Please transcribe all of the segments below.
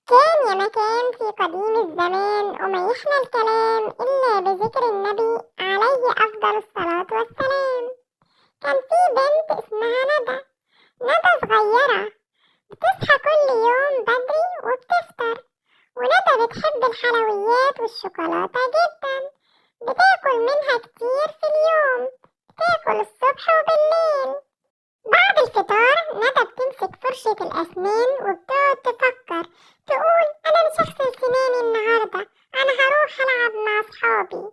كان يا مكان في قديم الزمان وما يحلى الكلام إلا بذكر النبي عليه أفضل الصلاة والسلام. كان في بنت اسمها ندى. ندى صغيرة بتصحى كل يوم بدري وبتفطر. وندى بتحب الحلويات والشوكولاتة جدا، بتاكل منها كتير في اليوم، بتاكل الصبح وبالليل. بعد الفطار ندى بتمسك فرشة الأسنان وبتقعد تفكر، تقول أنا مش هغسل سناني النهاردة، أنا هروح ألعب مع أصحابي.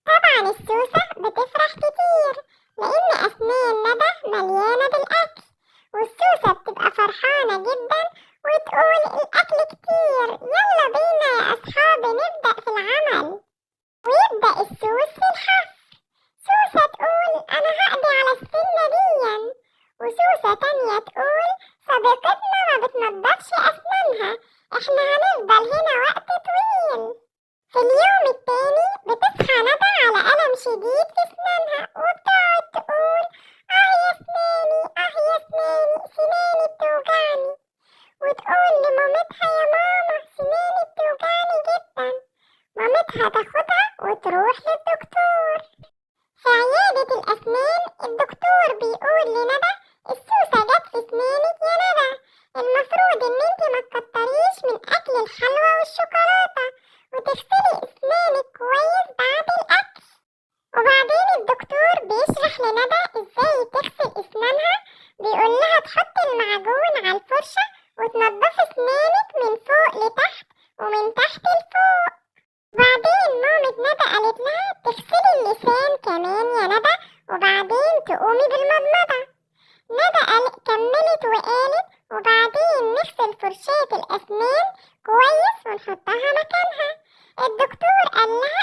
طبعا السوسة بتفرح كتير لأن أسنان ندى مليانة بالأكل، والسوسة بتبقى فرحانة جدا وتقول الأكل كتير، يلا بينا يا أصحابي نبدأ في العمل. ويبدأ السوس في الحف. سوسة تقول أنا هقضي على السنة ديا، وسوسة تانية تقول صديقتنا ما بتنضفش أسنانها، احنا هنفضل هنا وقت طويل. في اليوم التاني بتصحى ندى على ألم شديد في أسنانها وبتقعد تقول يا سناني يا سناني، سناني بتوجعني. وتقول لمامتها يا ماما سناني بتوجعني جدا. مامتها تاخدها وتروح للدكتور. في عيادة الأسنان الدكتور بيقول لندى السوسة جت في سنانك يا ندى، المفروض إن انتي ما تكتريش من أكل الحلوى والشوكولاتة وتغسلي أسنانك كويس بعد الأكل. وبعدين الدكتور بيشرح لندى ازاي تغسل أسنانها، بيقول لها تحط المعجون على الفرشة وتنضف أسنانك من فوق لتحت ومن تحت لفوق. بعدين مامة ندى قالت لها تغسلي اللسان كمان يا ندى وبعدين تقومي بالمضمضة. ندى كملت وقالت وبعدين نغسل فرشاة الأسنان كويس ونحطها مكانها. الدكتور قال لها